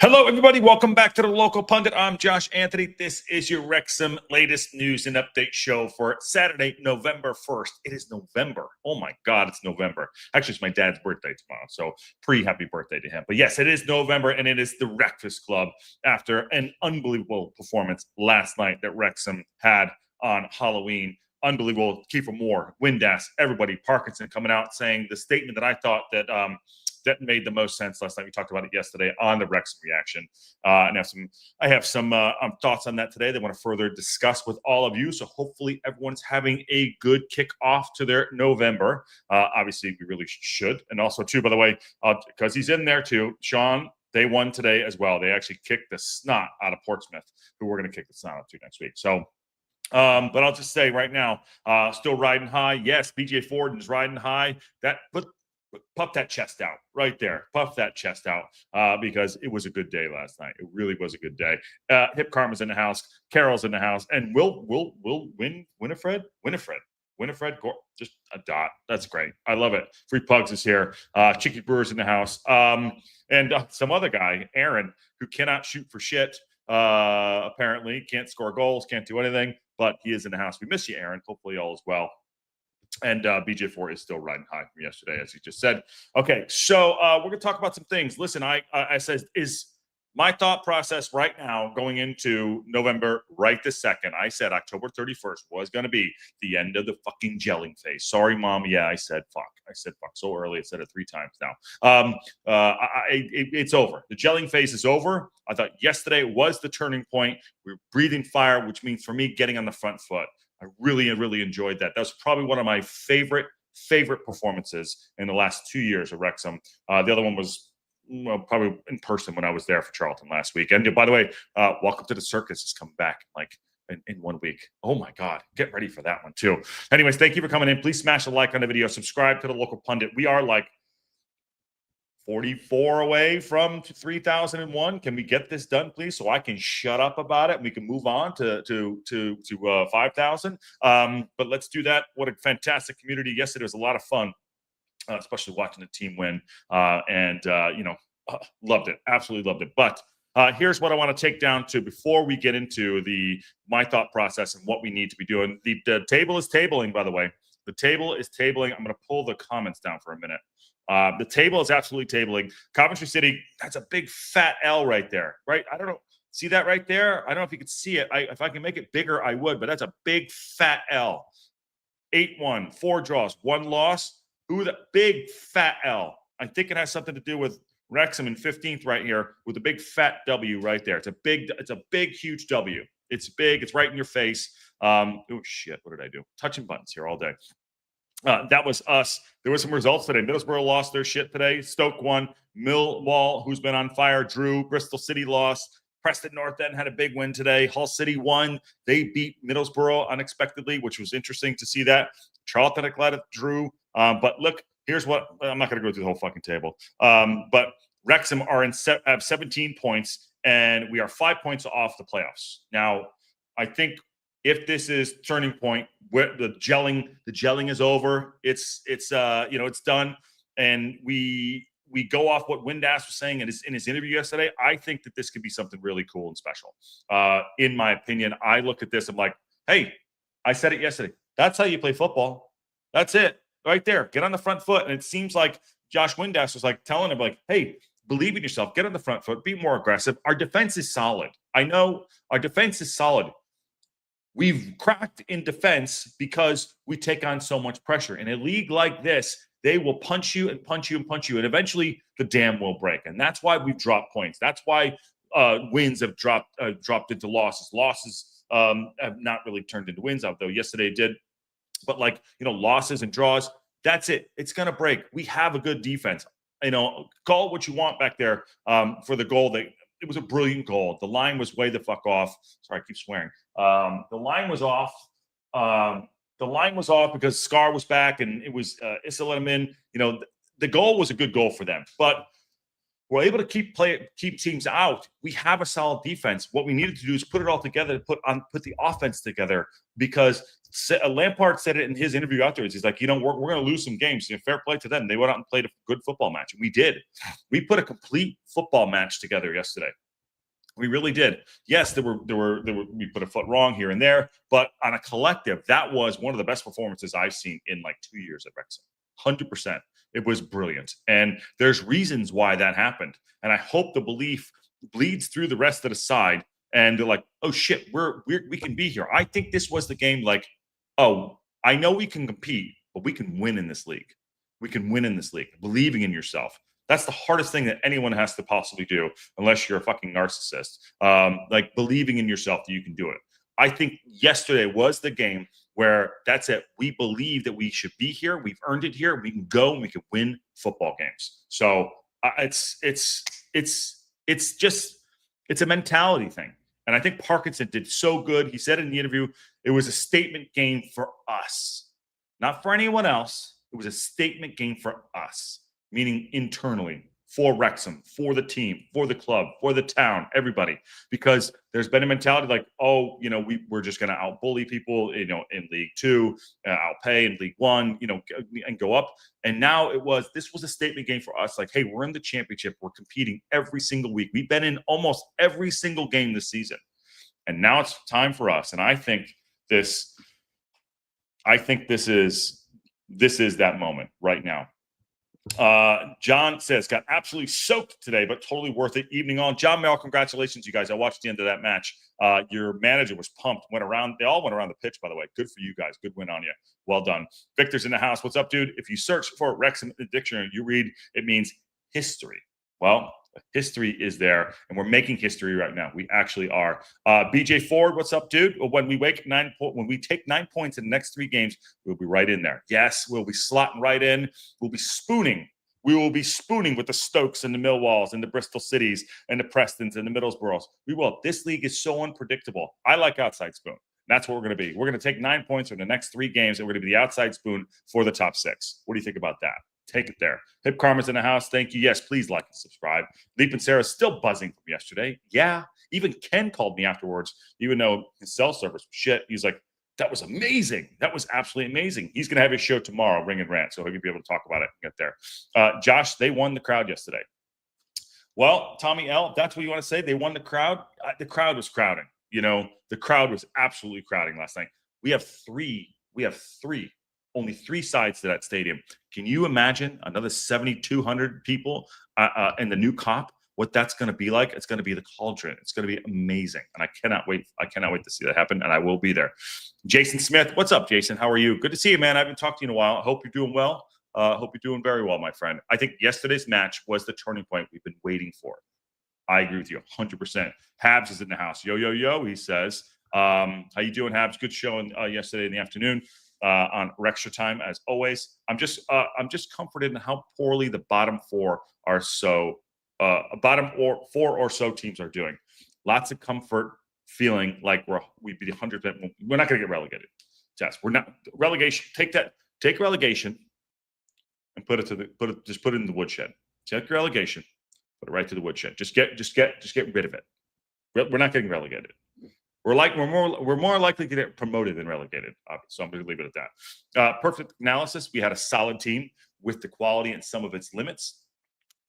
Hello, everybody. Welcome back to the Local Pundit. I'm Josh Anthony. This is your Wrexham latest news and update show for Saturday, November 1st. It is November. Oh, my God, it's November. Actually, it's my dad's birthday tomorrow, so pre-happy birthday to him. But yes, it is November, and it is the Breakfast Club after an unbelievable performance last night that Wrexham had on Halloween. Unbelievable. Kiefer Moore, Windass, everybody, Parkinson coming out saying the statement that I thought that that made the most sense last night. We talked about it yesterday on the Wrexham reaction. And I have some thoughts on that today that I want to further discuss with all of you. So hopefully everyone's having a good kickoff to their November. Obviously, we really should. And also, too, by the way, because he's in there, too, Sean, they won today as well. They actually kicked the snot out of Portsmouth, who we're going to kick the snot out to next week. So, but I'll just say right now, still riding high. Yes, BJ Forden's riding high. Puff that chest out right there. Puff that chest out because it was a good day last night. It really was a good day. Hip Karma's in the house. Carol's in the house. And Winifred, just a dot. That's great. I love it. Free Pugs is here. Chicky Brewer's in the house. And some other guy, Aaron, who cannot shoot for shit. Apparently can't score goals, can't do anything, but he is in the house. We miss you, Aaron. Hopefully all is well. And BJ4 is still riding high from yesterday, as he just said. Okay, so we're going to talk about some things. Listen, I said, is my thought process right now going into November right this second, I said October 31st was going to be the end of the fucking gelling phase. Sorry, Mom. Yeah, I said fuck. I said fuck so early. I said it 3 times now. It's over. The gelling phase is over. I thought yesterday was the turning point. We were breathing fire, which means for me getting on the front foot. I really enjoyed that. That was probably one of my favorite performances in the last 2 years of Wrexham. The other one was probably in person when I was there for Charlton last week. And by the way, Welcome to the Circus is coming back like in 1 week. Oh my God, get ready for that one too. Anyways, thank you for coming in. Please smash a like on the video. Subscribe to the Local Pundit. We are like 44 away from 3,001. Can we get this done, please, so I can shut up about it and we can move on to 5,000? But let's do that. What a fantastic community! Yesterday was a lot of fun, especially watching the team win. Loved it, absolutely loved it. But here's what I want to take down to before we get into my thought process and what we need to be doing. The table is tabling, by the way. The table is tabling. I'm going to pull the comments down for a minute. The table is absolutely tabling. Coventry City, that's a big fat L right there, right? I don't know. See that right there? I don't know if you could see it. If I can make it bigger, I would, but that's a big fat L. 8-1, 4 draws, 1 loss. Ooh, the big fat L. I think it has something to do with Wrexham in 15th right here with a big fat W right there. It's a big, huge W. It's big. It's right in your face. Oh, shit. What did I do? Touching buttons here all day. That was us. There were some results today. Middlesbrough lost their shit today. Stoke won. Millwall, who's been on fire, drew. Bristol City lost. Preston North End had a big win today. Hull City won. They beat Middlesbrough unexpectedly, which was interesting to see that. Charlton Athletic drew. But look, here's what – I'm not going to go through the whole fucking table. But Wrexham have 17 points, and we are 5 points off the playoffs. Now, I think – if this is turning point, where the gelling is over, it's done, and we go off what Windass was saying in his interview yesterday. I think that this could be something really cool and special. In my opinion, I look at this, I'm like, hey, I said it yesterday. That's how you play football. That's it, right there. Get on the front foot, and it seems like Josh Windass was like telling him, like, hey, believe in yourself, get on the front foot, be more aggressive. Our defense is solid. I know our defense is solid. We've cracked in defense because we take on so much pressure. In a league like this, they will punch you and punch you and punch you, and eventually the dam will break. And that's why we've dropped points. That's why wins have dropped into losses. Losses have not really turned into wins, although yesterday did. But losses and draws, that's it. It's going to break. We have a good defense. Call it what you want back there for the goal that. It was a brilliant goal. The line was way the fuck off. Sorry, I keep swearing. The line was off. The line was off because Scar was back, and it was Issa let him in. The goal was a good goal for them, but we're able to keep teams out. We have a solid defense. What we needed to do is put it all together, put the offense together, because Lampard said it in his interview afterwards. He's like, we're going to lose some games. Fair play to them. They went out and played a good football match. And we did. We put a complete football match together yesterday. We really did. Yes, we put a foot wrong here and there, but on a collective, that was one of the best performances I've seen in like 2 years at Wrexham. 100%. It was brilliant. And there's reasons why that happened. And I hope the belief bleeds through the rest of the side. And they're like, oh shit, we can be here. I think this was the game like, oh, I know we can compete, but we can win in this league. We can win in this league. Believing in yourself. That's the hardest thing that anyone has to possibly do, unless you're a fucking narcissist. Like believing in yourself that you can do it. I think yesterday was the game where that's it. We believe that we should be here. We've earned it here. We can go and we can win football games. So it's a mentality thing. And I think Parkinson did so good. He said in the interview, it was a statement game for us, not for anyone else. It was a statement game for us, meaning internally, for Wrexham, for the team, for the club, for the town, everybody. Because there's been a mentality like, oh, we're just going to out-bully people, in League Two, outpay in League One, and go up. And now this was a statement game for us. Like, hey, we're in the championship. We're competing every single week. We've been in almost every single game this season. And now it's time for us. And I think this is that moment right now. John says, got absolutely soaked today, but totally worth it. Evening on. John Merrill, congratulations, you guys. I watched the end of that match. Your manager was pumped. They all went around the pitch, by the way. Good for you guys. Good win on you. Well done. Victor's in the house. What's up, dude? If you search for Wrexham in the dictionary, you read it means history. Well, history is there, and we're making history right now. We actually are. BJ Ford, what's up, dude? When we take 9 points in the next 3 games, we'll be right in there. Yes, we'll be slotting right in. We'll be spooning. We will be spooning with the Stokes and the Millwalls and the Bristol Cities and the Prestons and the Middlesbroughs. We will. This league is so unpredictable. I like outside spoon. That's what we're going to be. We're going to take 9 points in the next 3 games, and we're going to be the outside spoon for the top 6. What do you think about that? Take it there. Hip Karma's in the house. Thank you. Yes, please like and subscribe. Leap and Sarah's still buzzing from yesterday. Yeah. Even Ken called me afterwards, even though his cell service was shit. He's like, that was amazing. That was absolutely amazing. He's going to have his show tomorrow, Ring and Rant, so he'll be able to talk about it and get there. Josh, they won the crowd yesterday. Well, Tommy L., if that's what you want to say, they won the crowd. The crowd was crowding. The crowd was absolutely crowding last night. We have only 3 sides to that stadium. Can you imagine another 7,200 people in the new Cop? What that's going to be like? It's going to be the cauldron. It's going to be amazing, and I cannot wait. I cannot wait to see that happen, and I will be there. Jason Smith, what's up, Jason? How are you? Good to see you, man. I haven't talked to you in a while. I hope you're doing well. Hope you're doing very well, my friend. I think yesterday's match was the turning point we've been waiting for. I agree with you 100%. Habs is in the house. Yo, yo, yo, he says. How you doing, Habs? Good show yesterday in the afternoon. On Rextra time, as always. I'm just comforted in how poorly the bottom 4 are bottom 4 or so teams are doing. Lots of comfort, feeling like we'd be 100%. We're not going to get relegated. Jess, we're not relegation. Take relegation and put it in the woodshed. Take relegation, put it right to the woodshed. Just get rid of it. We're not getting relegated. We're more likely to get promoted than relegated. So I'm going to leave it at that. Perfect analysis. We had a solid team with the quality and some of its limits.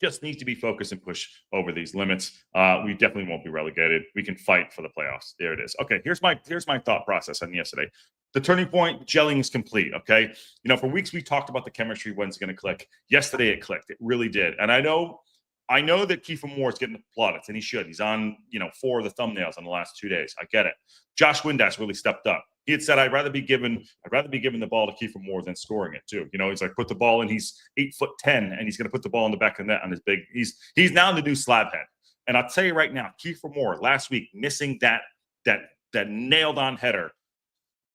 Just needs to be focused and push over these limits. We definitely won't be relegated. We can fight for the playoffs. There it is. Okay, here's my thought process on yesterday. The turning point, gelling is complete. Okay, for weeks we talked about the chemistry, when's going to click. Yesterday it clicked. It really did. And I know that Kiefer Moore is getting the plaudits, and he should. He's on, 4 of the thumbnails on the last 2 days. I get it. Josh Windass really stepped up. He had said, I'd rather be given the ball to Kiefer Moore than scoring it too. He's like, put the ball in. He's 8'10", and he's going to put the ball in the back of the net on his big. He's now the new slab head. And I'll tell you right now, Kiefer Moore last week missing that nailed on header,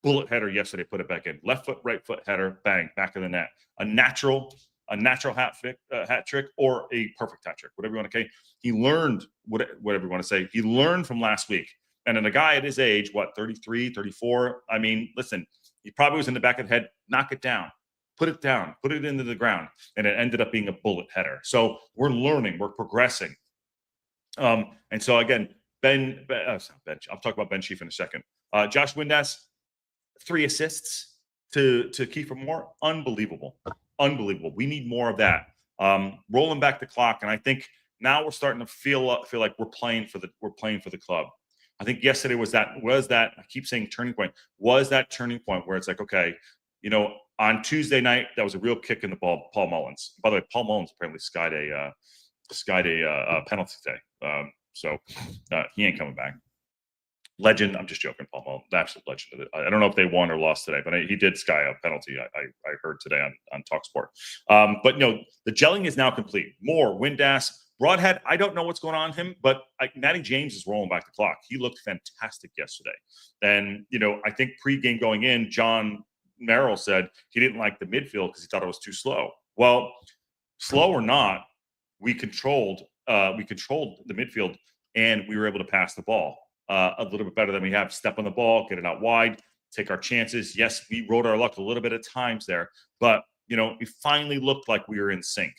bullet header yesterday. Put it back in. Left foot, right foot header, bang, back of the net. A natural hat trick or a perfect hat trick, whatever you want to say. He learned whatever you want to say. He learned from last week. And then a guy at his age, 33, 34, I mean, listen, he probably was in the back of the head, knock it down, put it into the ground. And it ended up being a bullet header. So we're learning, we're progressing. And so again, I'll talk about Ben Sheaf in a second. Josh Windass, 3 assists to Kiefer Moore. Unbelievable. Unbelievable. We need more of that. Rolling back the clock, and I think now we're starting to feel like we're playing for the club. I think yesterday was that I keep saying turning point, was that turning point where it's like, okay, on Tuesday night, that was a real kick in the ball, Paul Mullins. By the way, Paul Mullins apparently skied a penalty today. So he ain't coming back. Legend. I'm just joking, Paul Mullins, the absolute legend. I don't know if they won or lost today, but he did sky a penalty. I heard today on TalkSport. But the gelling is now complete. Moore, Windass, Broadhead. I don't know what's going on him, but Matty James is rolling back the clock. He looked fantastic yesterday. And I think pregame going in, John Merrill said he didn't like the midfield because he thought it was too slow. Well, slow or not, we controlled the midfield, and we were able to pass the ball a little bit better than we have. Step on the ball, get it out wide, take our chances. Yes, we rode our luck a little bit at times there, but we finally looked like we were in sync.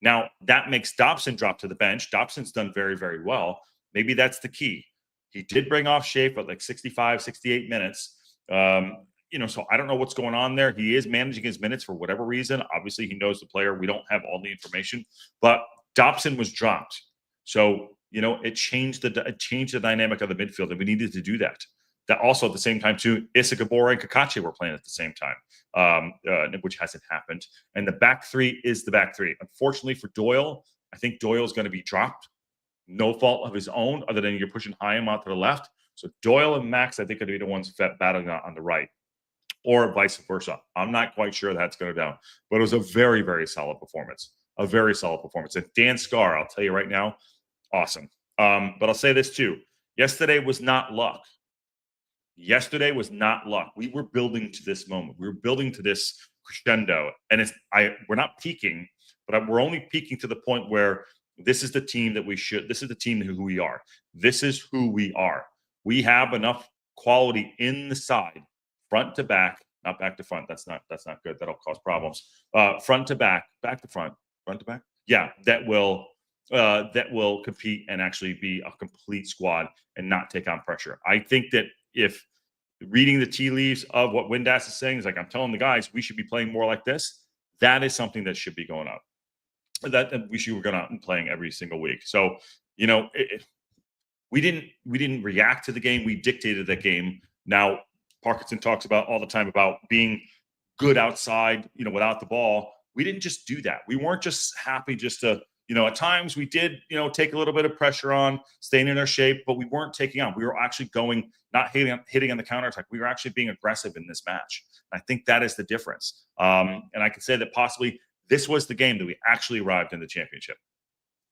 Now that makes Dobson drop to the bench. Dobson's done very, very well. Maybe that's the key. He did bring off Shape at like 65, 68 minutes. So I don't know what's going on there. He is managing his minutes for whatever reason. Obviously, he knows the player. We don't have all the information, but Dobson was dropped. So, it changed the dynamic of the midfield, and we needed to do that. That also at the same time too, Issa Gabora and Kakache were playing at the same time, which hasn't happened. And the back three is the back three. Unfortunately for Doyle, I think Doyle is going to be dropped. No fault of his own, other than you're pushing Hyam out to the left. So Doyle and Max, I think, are going to be the ones battling on the right, or vice versa. I'm not quite sure that's going to go down, but it was a very, very solid performance. A very solid performance. And Dan Scarr, I'll tell you right now, awesome. But I'll say this too. Yesterday was not luck. Yesterday was not luck. We were building to this moment. We were building to this crescendo. And we're not peaking, but we're only peaking to the point where this is the team that this is the team who we are. This is who we are. We have enough quality in the side, front to back, not back to front. That's not good. That'll cause problems. Front to back to front to back. Yeah, that will compete and actually be a complete squad and not take on pressure. I think that if reading the tea leaves of what Windass is saying is like, I'm telling the guys we should be playing more like this. That is something that should be going up. That we should be going out and playing every single week. So we didn't react to the game. We dictated that game. Now Parkinson talks about all the time about being good outside, without the ball. We didn't just do that. We weren't just happy just to, at times we did, take a little bit of pressure on, staying in our shape, but we weren't taking on. We were actually going, not hitting on the counterattack. We were actually being aggressive in this match. I think that is the difference. And I could say that possibly this was the game that we actually arrived in the championship.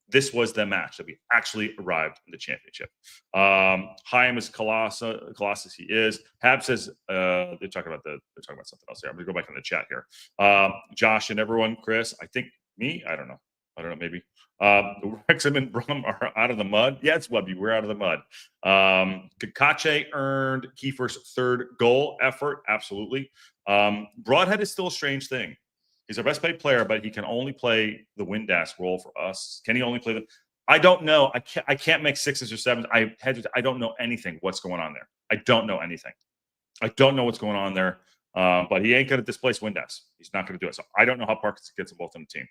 This was the match that we actually arrived in the championship. Hyam is Colossus. He is. Hab says they're talking about something else here. I'm gonna go back in the chat here. Josh and everyone, Chris. I think me. I don't know. Maybe. Wrexham and Brum are out of the mud. Yes, Webby, we're out of the mud. Kakache earned Kiefer's third goal effort. Absolutely. Broadhead is still a strange thing. He's our best paid player, but he can only play the Windass role for us. Can he only play the? I don't know. I can't make 6s or 7s. I don't know anything. What's going on there? I don't know anything. I don't know what's going on there. But he ain't going to displace Windass. He's not going to do it. So I don't know how Parkinson gets them both on the team.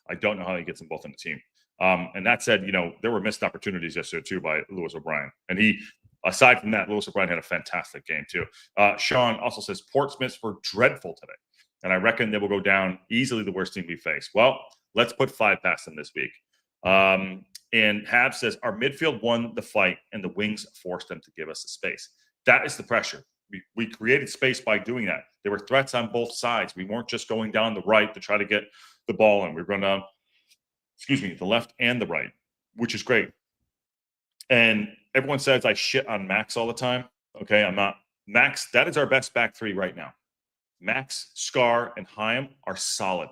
I don't know how he gets them both on the team. And that said, there were missed opportunities yesterday too by Lewis O'Brien. And aside from that, Lewis O'Brien had a fantastic game too. Sean also says Portsmouth were dreadful today. And I reckon they will go down easily the worst team we face. Well, let's put 5 past them this week. And Hab says, our midfield won the fight and the wings forced them to give us the space. That is the pressure. We created space by doing that. There were threats on both sides. We weren't just going down the right to try to get the ball in. We were going down, the left and the right, which is great. And everyone says I shit on Max all the time. Okay, I'm not. Max, that is our best back three right now. Max, Scar, and Hyam are solid.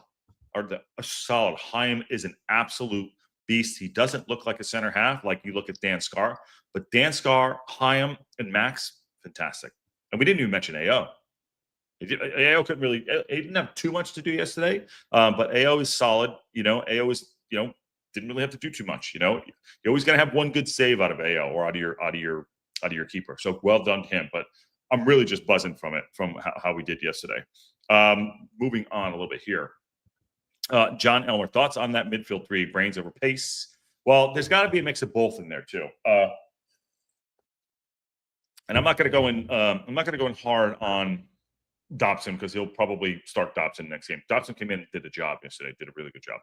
Solid. Hyam is an absolute beast. He doesn't look like a center half like you look at Dan Scar, but Dan Scar, Hyam, and Max, fantastic. And we didn't even mention AO. AO couldn't really. He didn't have too much to do yesterday, but AO is solid. AO is didn't really have to do too much. You're always going to have one good save out of AO or out of your keeper. So well done to him. But I'm really just buzzing from it, from how we did yesterday. Moving on a little bit here. John Elmer, thoughts on that midfield three, brains over pace? Well, there's got to be a mix of both in there too. And I'm not going to go in. I'm not going to go in hard on Dobson because he'll probably start Dobson next game. Dobson came in and did a job yesterday. Did a really good job.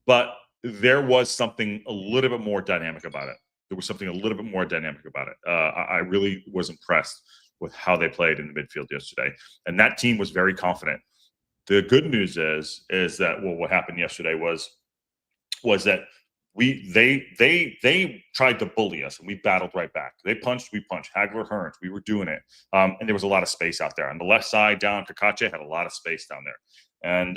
But there was something a little bit more dynamic about it. There was something a little bit more dynamic about it. I really was impressed with how they played in the midfield yesterday, and that team was very confident. The good news is that what happened yesterday was that they tried to bully us and we battled right back. They punched, we punched. Hagler, Hearns, we were doing it, and there was a lot of space out there on the left side. Down Kakache had a lot of space down there,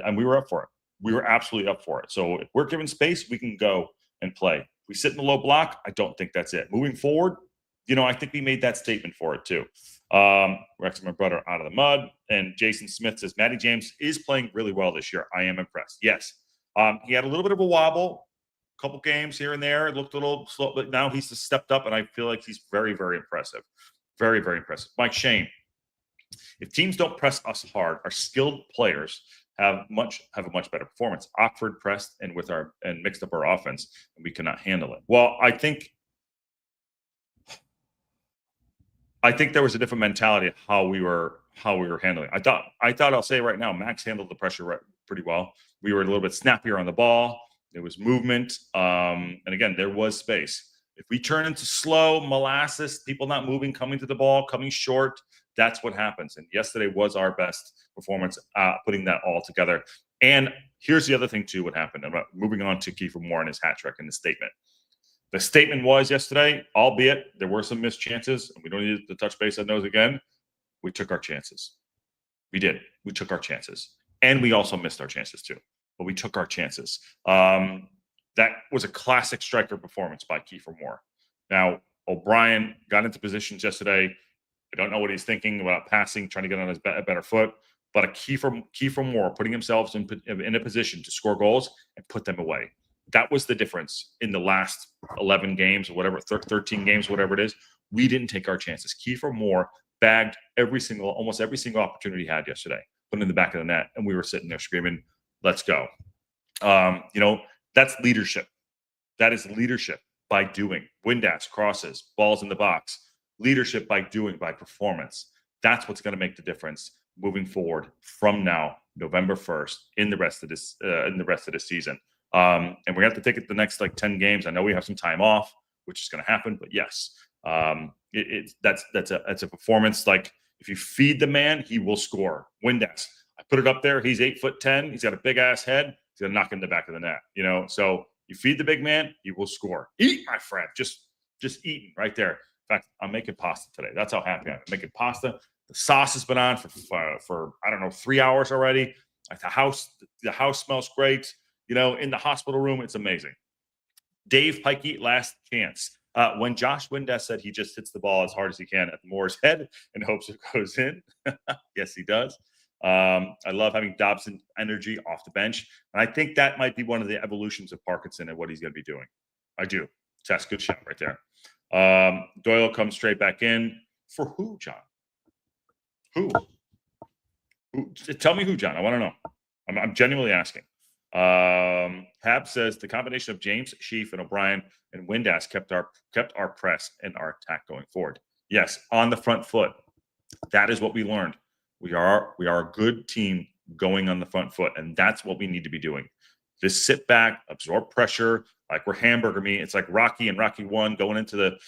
and we were up for it. We were absolutely up for it. So if we're given space, we can go and play. If we sit in the low block, I don't think that's it. Moving forward, I think we made that statement for it too. Wrexham, my brother, out of the mud. And Jason Smith says, Matty James is playing really well this year. I am impressed. Yes. He had a little bit of a wobble, a couple games here and there. It looked a little slow, but now he's just stepped up, and I feel like he's very, very impressive. Very, very impressive. Mike Shane, if teams don't press us hard, our skilled players have a much better performance. Oxford pressed and mixed up our offense, and we cannot handle it. Well, I think there was a different mentality of how we were handling it. I thought I'll say right now, Max handled the pressure pretty well. We were a little bit snappier on the ball. There was movement, and again, there was space. If we turn into slow molasses, people not moving, coming to the ball, coming short, that's what happens. And yesterday was our best performance, putting that all together. And here's the other thing too, what happened. I'm moving on to Kiefer Moore and his hat trick and the statement. The statement was yesterday, albeit there were some missed chances, and we don't need to touch base on those again. We took our chances. We did. We took our chances. And we also missed our chances too. But we took our chances. That was a classic striker performance by Kiefer Moore. Now, O'Brien got into positions yesterday. I don't know what he's thinking about passing, trying to get on his better foot. But a Kiefer Moore putting himself in a position to score goals and put them away. That was the difference in the last 11 games or whatever, 13 games, whatever it is. We didn't take our chances. Kiefer Moore bagged almost every single opportunity he had yesterday, put it in the back of the net, and we were sitting there screaming, let's go. That's leadership. That is leadership by doing. Windass, crosses, balls in the box. Leadership by doing, by performance. That's what's going to make the difference moving forward from now, November 1st, in the rest of this season. And we're going to have to take it the next 10 games. I know we have some time off, which is going to happen, but yes, that's a performance. If you feed the man, he will score. Windass, I put it up there. He's 8'10". He's got a big ass head. He's going to knock in the back of the net. So you feed the big man, he will score. Eat, my friend. Just eating right there. In fact, I'm making pasta today. That's how happy I am. I'm making pasta. The sauce has been on for I don't know, 3 hours already. The house smells great. In the hospital room, it's amazing. Dave Pikey, last chance. When Josh Windass said he just hits the ball as hard as he can at Moore's head and hopes it goes in. Yes, he does. I love having Dobson energy off the bench. And I think that might be one of the evolutions of Parkinson and what he's going to be doing. I do. That's a good shot right there. Doyle comes straight back in. For who, John? Who? Tell me who, John. I want to know. I'm genuinely asking. Hab says the combination of James, Sheaf, and O'Brien and Windass kept our press and our attack going forward. Yes, on the front foot. That is what we learned. We are a good team going on the front foot, and that's what we need to be doing. Just sit back, absorb pressure, like we're hamburger meat. It's like Rocky and Rocky 1 going into the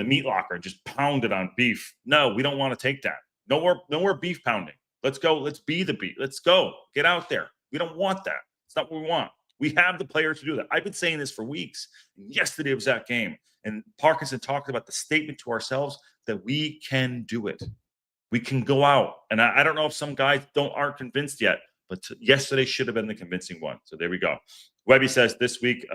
meat locker and just pound it on beef. No, we don't want to take that. No more beef pounding. Let's go. Let's be the beef. Let's go. Get out there. We don't want that. It's not what we want. We have the players to do that. I've been saying this for weeks. Yesterday was that game. And Parkinson talked about the statement to ourselves that we can do it. We can go out. And I don't know if some guys aren't convinced yet, but yesterday should have been the convincing one. So there we go. Webby says this week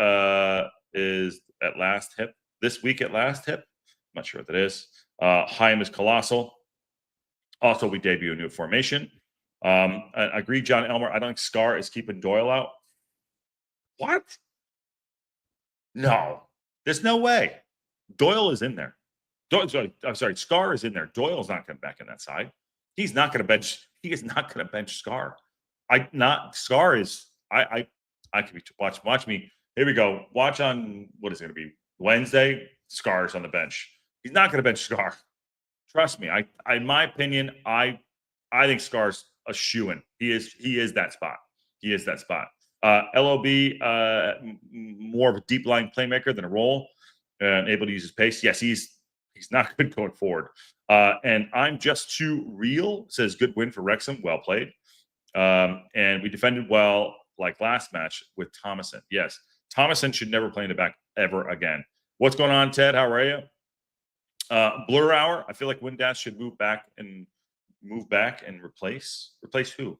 is at last hip. This week at last hip. I'm not sure what that is. Chaim is colossal. Also, we debut a new formation. I agree, John Elmer. I don't think Scar is keeping Doyle out. What? No, there's no way. Doyle is in there. I'm sorry. Scar is in there. Doyle's not coming back in that side. He's not going to bench. He is not going to bench Scar. Scar is. I could be watch me. Here we go. Watch on what is it going to be Wednesday. Scar's on the bench. He's not going to bench Scar. Trust me. In my opinion, I think Scar's a shoo-in. He is that spot. He is that spot. LOB, more of a deep line playmaker than a roll, and able to use his pace. Yes, he's not good going forward. And I'm just too real. Says good win for Wrexham. Well played. And we defended well, like last match with Thomason. Yes, Thomason should never play in the back ever again. What's going on, Ted? How are you? Blur Hour. I feel like Windass should move back and replace who?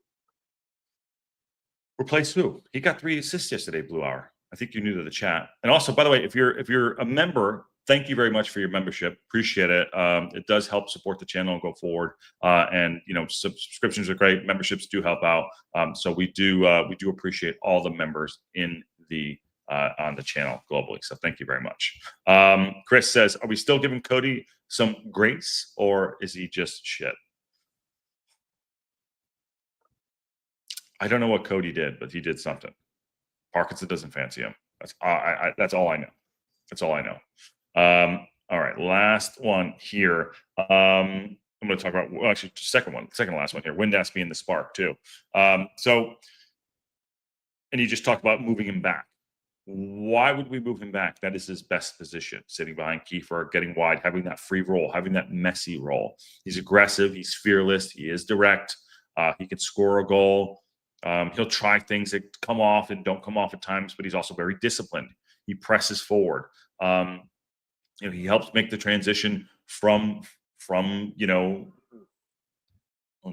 Replace who? He got 3 assists yesterday, Blue Hour. I think you're new to the chat. And also, by the way, if you're a member, thank you very much for your membership. Appreciate it. It does help support the channel and go forward. And subscriptions are great. Memberships do help out. So we do appreciate all the members in the on the channel globally. So thank you very much. Chris says, are we still giving Cody some grace, or is he just shit? I don't know what Cody did, but he did something. Parkinson doesn't fancy him. That's all I know. That's all I know. All right, last one here. I'm going to talk about second to last one here. Windass being the spark too. And you just talked about moving him back. Why would we move him back? That is his best position, sitting behind Kiefer, getting wide, having that free roll, having that messy roll. He's aggressive. He's fearless. He is direct. He can score a goal. He'll try things that come off and don't come off at times, but he's also very disciplined. He presses forward. He helps make the transition from oh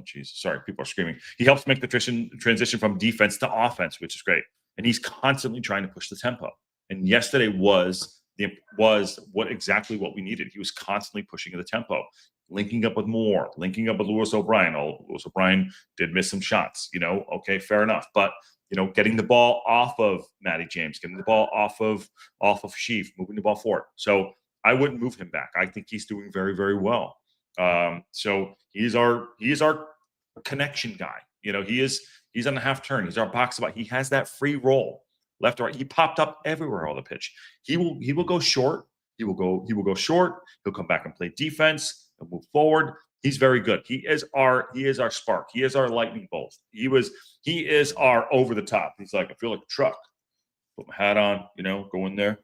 Jesus, sorry, people are screaming. He helps make the transition from defense to offense, which is great. And he's constantly trying to push the tempo. And yesterday was exactly what we needed. He was constantly pushing the tempo, linking up with Moore, linking up with Lewis O'Brien. Lewis O'Brien did miss some shots, okay, fair enough. But getting the ball off of Matty James, getting the ball off of Sheaf, moving the ball forward. So I wouldn't move him back. I think he's doing very, very well. So he's our connection guy. He's on the half turn. He's our box spot. He has that free roll, left or right. He popped up everywhere on the pitch. He will go short. He will go short. He'll come back and play defense and move forward. He's very good. He is our spark. He is our lightning bolt. He is our over the top. He's like, I feel like a truck. Put my hat on, go in there.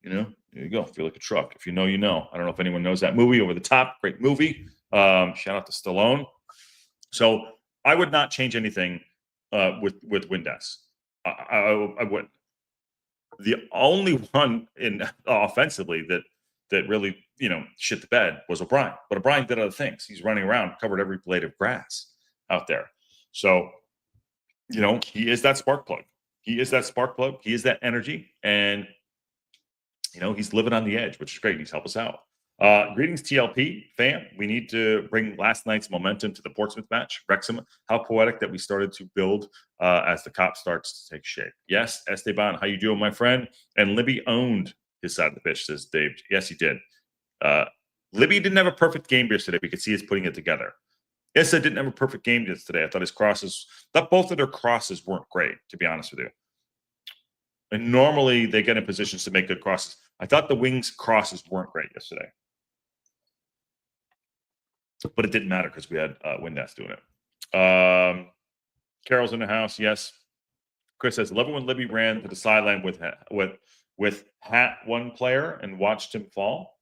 There you go. Feel like a truck. If you know, you know. I don't know if anyone knows that movie, Over the Top. Great movie. Shout out to Stallone. So I would not change anything with Windass. I wouldn't. The only one in offensively that really shit the bed was O'Brien. But O'Brien did other things. He's running around, covered every blade of grass out there. So he is that spark plug. He is that spark plug. He is that energy, and he's living on the edge, which is great. He's helped us out. Greetings, TLP fam. We need to bring last night's momentum to the Portsmouth match. Wrexham, how poetic that we started to build as the cop starts to take shape. Yes, Esteban, how you doing, my friend? And Libby owned his side of the pitch, says Dave. Yes, he did. Libby didn't have a perfect game yesterday. We could see us putting it together. Issa didn't have a perfect game yesterday. I thought both of their crosses weren't great, to be honest with you. And normally they get in positions to make good crosses. I thought the wings crosses weren't great yesterday. But it didn't matter because we had Windass doing it. Carol's in the house. Yes. Chris says, love it when Libby ran to the sideline with hat one player and watched him fall.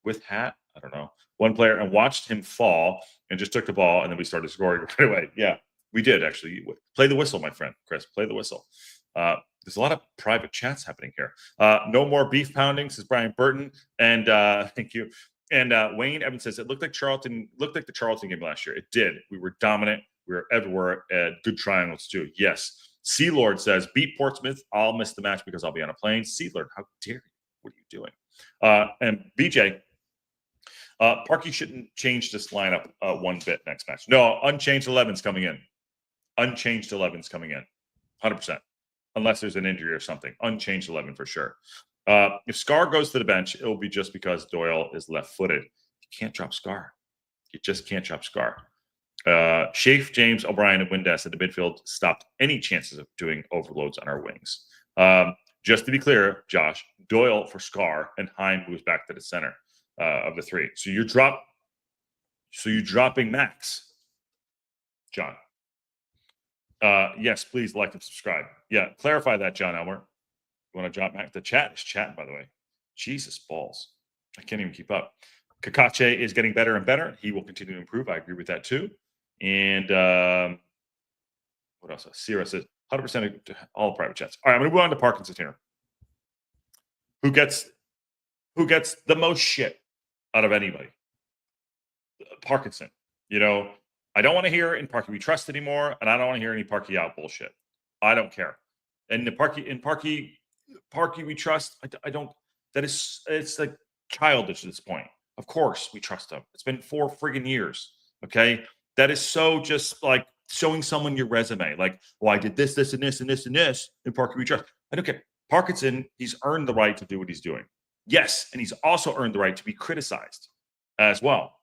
With hat? I don't know. One player and watched him fall and just took the ball, and then we started scoring right away. Yeah, we did actually. Play the whistle, my friend. Chris, play the whistle. There's a lot of private chats happening here. No more beef pounding, says Brian Burton. And thank you. And Wayne Evans says, it looked like the Charlton game last year. It did. We were dominant. We were everywhere. Good triangles too. Yes. Sea Lord says, beat Portsmouth. I'll miss the match because I'll be on a plane. Sea Lord, how dare you? What are you doing? And BJ, Parky shouldn't change this lineup one bit next match. No, unchanged 11's coming in. Unchanged 11's coming in. 100%. Unless there's an injury or something. Unchanged 11 for sure. If Scar goes to the bench, it will be just because Doyle is left-footed. You can't drop Scar. You just can't drop Scar. Shafe, James, O'Brien, and Windass at the midfield stopped any chances of doing overloads on our wings. Just to be clear, Josh, Doyle for Scar and Hine moves back to the center of the three. So you're dropping Max, John. Yes, please like and subscribe. Yeah, clarify that, John Elmer. You want to drop Max? The chat is chatting, by the way. Jesus balls. I can't even keep up. Kakache is getting better and better. He will continue to improve. I agree with that too. And what else? Sierra says 100% of all private chats. All right, I'm going to move on to Parkinson here. Who gets the most shit out of anybody? Parkinson. You know, I don't want to hear in Parky we trust anymore, and I don't want to hear any Parky out bullshit. I don't care. And the Parky we trust. I don't. It's like childish at this point. Of course we trust him. It's been 4 friggin' years. Okay, that is so just like showing someone your resume. Like, well, I did this, this, and this, and this, and this in Parky we trust. I don't care. Parkinson, he's earned the right to do what he's doing. Yes, and he's also earned the right to be criticized as well.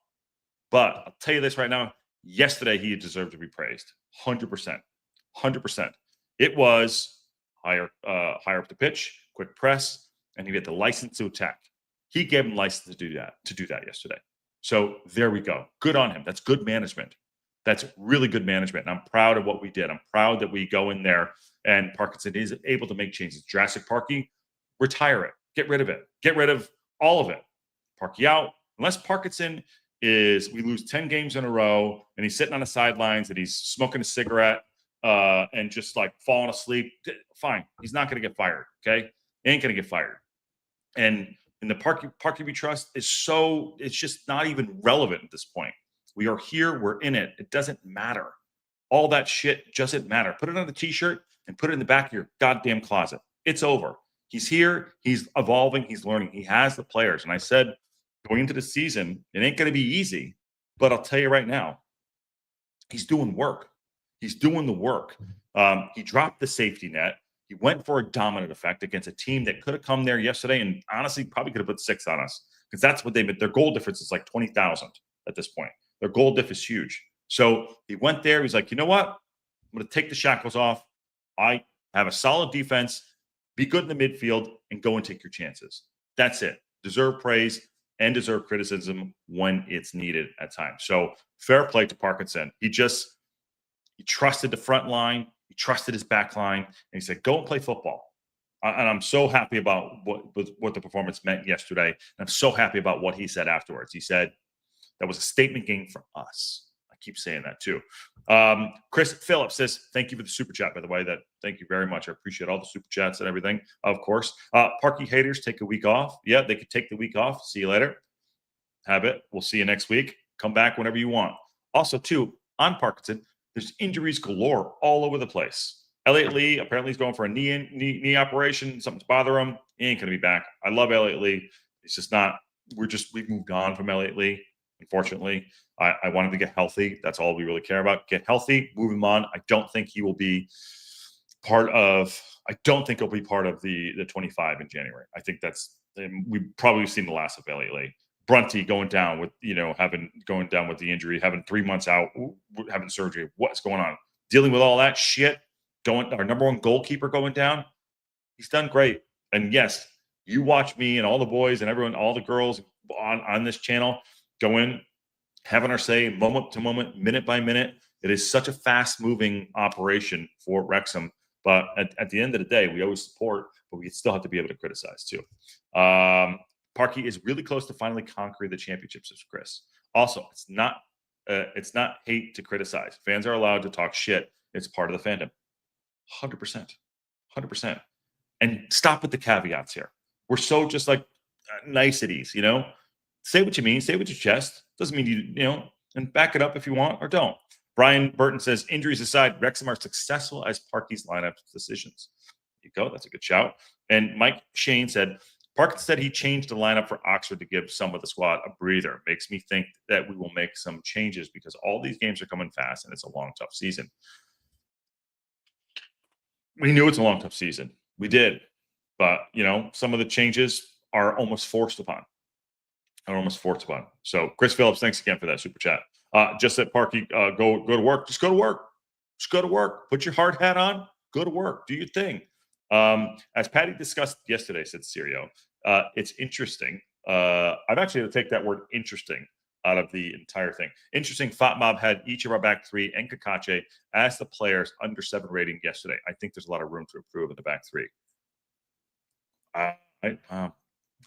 But I'll tell you this right now. Yesterday, he deserved to be praised. 100%. 100%. It was higher up the pitch, quick press, and he had the license to attack. He gave him license to do that yesterday. So there we go. Good on him. That's good management. That's really good management. And I'm proud of what we did. I'm proud that we go in there and Parkinson is able to make changes. Jurassic Parky, retire it. Get rid of it. Get rid of all of it. Parky out. Unless Parkinson we lose 10 games in a row and he's sitting on the sidelines and he's smoking a cigarette and just like falling asleep, fine. He's not going to get fired. Okay. He ain't going to get fired. And the Parky we trust it's just not even relevant at this point. We are here. We're in it. It doesn't matter. All that shit doesn't matter. Put it on a t-shirt and put it in the back of your goddamn closet. It's over. He's here. He's evolving. He's learning. He has the players. And I said, going into the season, it ain't going to be easy, but I'll tell you right now, he's doing work. He's doing the work. He dropped the safety net. He went for a dominant effect against a team that could have come there yesterday and honestly probably could have put 6 on us because that's what they've been. Their goal difference is like 20,000 at this point. Their goal diff is huge. So he went there. He's like, you know what? I'm going to take the shackles off. I have a solid defense. Be good in the midfield and go and take your chances. That's it. Deserve praise and deserve criticism when it's needed at times. So fair play to Parkinson. He trusted the front line. He trusted his back line. And he said, go and play football. And I'm so happy about what the performance meant yesterday. And I'm so happy about what he said afterwards. He said, that was a statement game for us. I keep saying that too. Chris Phillips says, thank you for the super chat, by the way. Thank you very much. I appreciate all the super chats and everything, of course. Parky haters, take a week off. Yeah, they could take the week off. See you later. Have it. We'll see you next week. Come back whenever you want. Also, too, on Parkinson, there's injuries galore all over the place. Elliot Lee, apparently he's going for a knee operation. Something's bothering him. He ain't going to be back. I love Elliot Lee. It's just not, we've moved on from Elliot Lee. Unfortunately, I want him to get healthy. That's all we really care about. Get healthy, move him on. I don't think he'll be part of the 25 in January. I think we've probably seen the last of Elliot Lee. Brunty going down with the injury, having 3 months out, having surgery. What's going on? Dealing with all that shit. Our number one goalkeeper going down. He's done great. And yes, you watch me and all the boys and everyone, all the girls on this channel go in, having our say moment to moment, minute by minute. It is such a fast-moving operation for Wrexham. But at the end of the day, we always support, but we still have to be able to criticize too. Parky is really close to finally conquering the championships, says Chris. Also, it's not hate to criticize. Fans are allowed to talk shit. It's part of the fandom. 100%. 100%. And stop with the caveats here. We're so just like niceties, Say what you mean. Say it with your chest. Doesn't mean and back it up if you want or don't. Brian Burton says, injuries aside, Wrexham are successful as Parky's lineup decisions. There you go. That's a good shout. And Mike Shane said, Parkinson said he changed the lineup for Oxford to give some of the squad a breather. Makes me think that we will make some changes because all these games are coming fast and it's a long, tough season. We knew it's a long, tough season. We did. But, some of the changes are almost forced upon. So Chris Phillips, thanks again for that super chat. Just that Parky, go to work. Just go to work. Just go to work. Put your hard hat on. Go to work. Do your thing. As Patty discussed yesterday, said Sirio, it's interesting. I've actually had to take that word interesting out of the entire thing. Interesting. Fatmob had each of our back three and Kakache as the players under 7 rating yesterday. I think there's a lot of room to improve in the back three.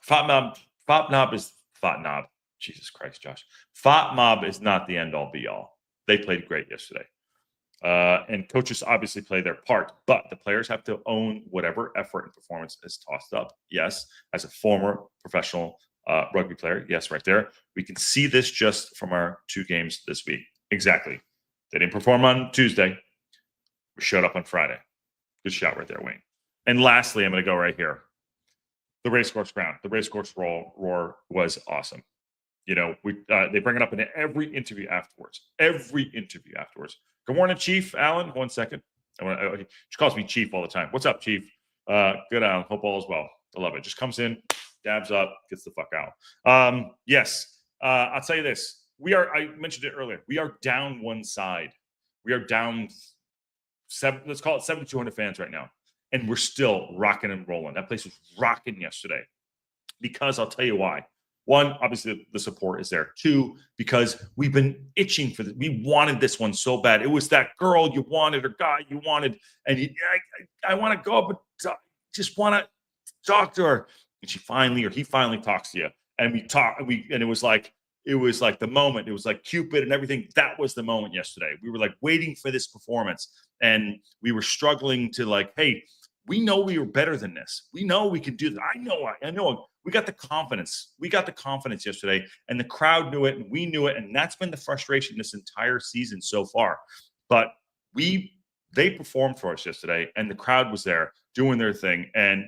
Fatmob is Fatmob. Jesus Christ, Josh. Fatmob is not the end all be all. They played great yesterday. And coaches obviously play their part, but the players have to own whatever effort and performance is tossed up. Yes, as a former professional rugby player, yes, right there. We can see this just from our 2 games this week. Exactly. They didn't perform on Tuesday. We showed up on Friday. Good shot right there, Wayne. And lastly, I'm going to go right here. The racecourse ground. The racecourse roar was awesome. They bring it up in every interview afterwards. Good morning, Chief Alan. 1 second. She calls me Chief all the time. What's up, Chief? Good, Alan. Hope all is well. I love it. Just comes in, dabs up, gets the fuck out. Yes. I'll tell you this. I mentioned it earlier. We are down one side. We are down let's call it 7,200 fans right now. And we're still rocking and rolling. That place was rocking yesterday. Because I'll tell you why. 1, obviously the support is there. 2, because we've been itching for this. We wanted this one so bad. It was that girl you wanted or guy you wanted. And I want to go up and just want to talk to her. And he finally talks to you. And we talk, and it was like the moment. It was like Cupid and everything. That was the moment yesterday. We were like waiting for this performance. And we were struggling to hey, we know we were better than this. We know we can do this. I know. We got the confidence. We got the confidence yesterday, and the crowd knew it, and we knew it, and that's been the frustration this entire season so far. But they performed for us yesterday, and the crowd was there doing their thing. And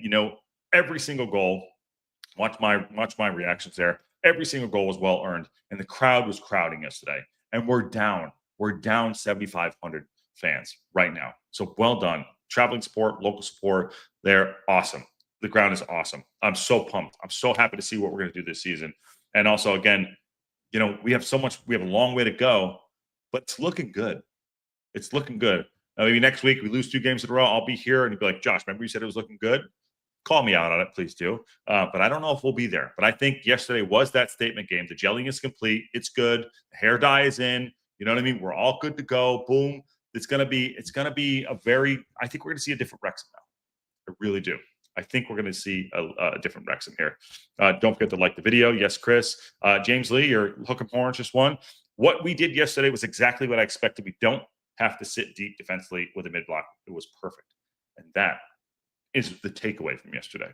every single goal. Watch my reactions there. Every single goal was well earned, and the crowd was crowding yesterday. And we're down 7,500 fans right now. So well done. Traveling support, local support, they're awesome. The ground is awesome. I'm so pumped. I'm so happy to see what we're going to do this season. And also, again, we have a long way to go, but it's looking good. It's looking good. Now, maybe next week we lose 2 games in a row. I'll be here and be like, Josh, remember you said it was looking good? Call me out on it, please do. But I don't know if we'll be there. But I think yesterday was that statement game. The gelling is complete. It's good. The hair dye is in. You know what I mean? We're all good to go. Boom. It's gonna be I think we're gonna see a different Wrexham now. I really do. I think we're gonna see a different Wrexham here. Don't forget to like the video. Yes, Chris. James Lee, your hook and horns just won. What we did yesterday was exactly what I expected. We don't have to sit deep defensively with a mid block. It was perfect. And that is the takeaway from yesterday.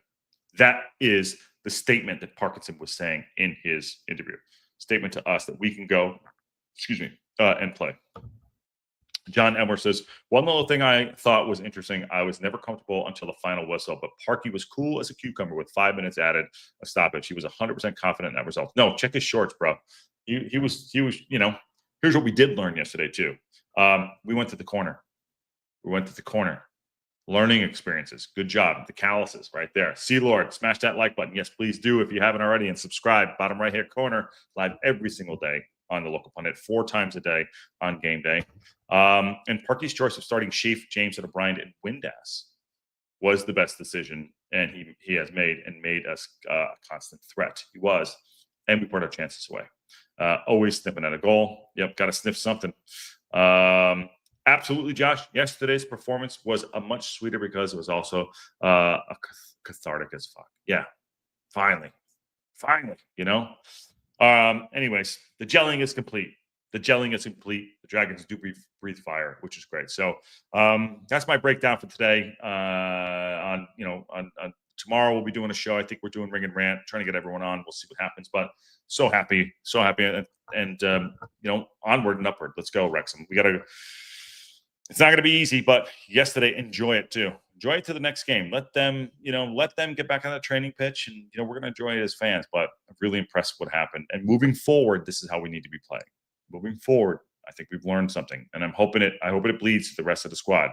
That is the statement that Parkinson was saying in his interview. Statement to us that we can go, and play. John Elmer says, one little thing I thought was interesting. I was never comfortable until the final whistle, but Parky was cool as a cucumber with 5 minutes added, a stoppage. He was 100% confident in that result. No, check his shorts, bro. He was, here's what we did learn yesterday too. We went to the corner. Learning experiences. Good job. The calluses right there. Sea Lord, smash that like button. Yes, please do if you haven't already, and subscribe. Bottom right hand corner, live every single day on the local pundit, 4 times a day on game day. And Parky's choice of starting Sheaf, James, and O'Brien and Windass was the best decision, and he has made us a constant threat. He was, and we put our chances away. Always sniffing at a goal. Yep, got to sniff something. Absolutely, Josh. Yesterday's performance was a much sweeter because it was also a cathartic as fuck. Yeah, finally, anyways, the gelling is complete. The Dragons do breathe fire, which is great. So that's my breakdown for today. On tomorrow we'll be doing a show. I think we're doing Ring and Rant, trying to get everyone on. We'll see what happens. But so happy, and onward and upward. Let's go, Wrexham. It's not going to be easy, but yesterday, enjoy it too. Enjoy it to the next game. Let them get back on that training pitch, and we're going to enjoy it as fans. But I'm really impressed with what happened. And moving forward, this is how we need to be playing. Moving forward, I think we've learned something, and I hope it bleeds to the rest of the squad.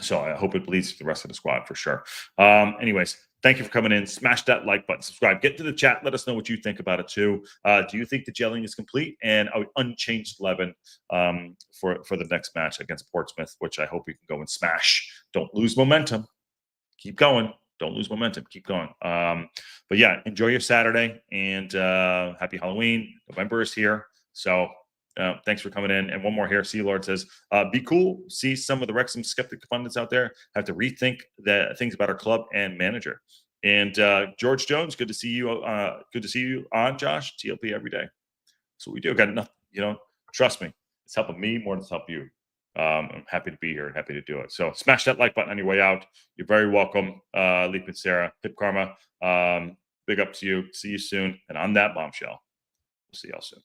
So I hope it bleeds to the rest of the squad for sure. Anyways, thank you for coming in. Smash that like button, subscribe, get to the chat. Let us know what you think about it too. Do you think the gelling is complete and unchanged 11 for the next match against Portsmouth, which I hope we can go and smash. Don't lose momentum. Keep going. Don't lose momentum. Keep going. But yeah, enjoy your Saturday and happy Halloween. November is here. So thanks for coming in. And one more here. Sea Lord says, be cool. See some of the Wrexham skeptic pundits out there have to rethink the things about our club and manager. And George Jones, good to see you. Good to see you on, Josh. TLP every day. That's what we do. Got nothing, trust me. It's helping me more than it's helping you. I'm happy to be here and happy to do it. So smash that like button on your way out. You're very welcome. Leap and Sarah, Pip Karma. Big up to you. See you soon. And on that bombshell, we'll see y'all soon.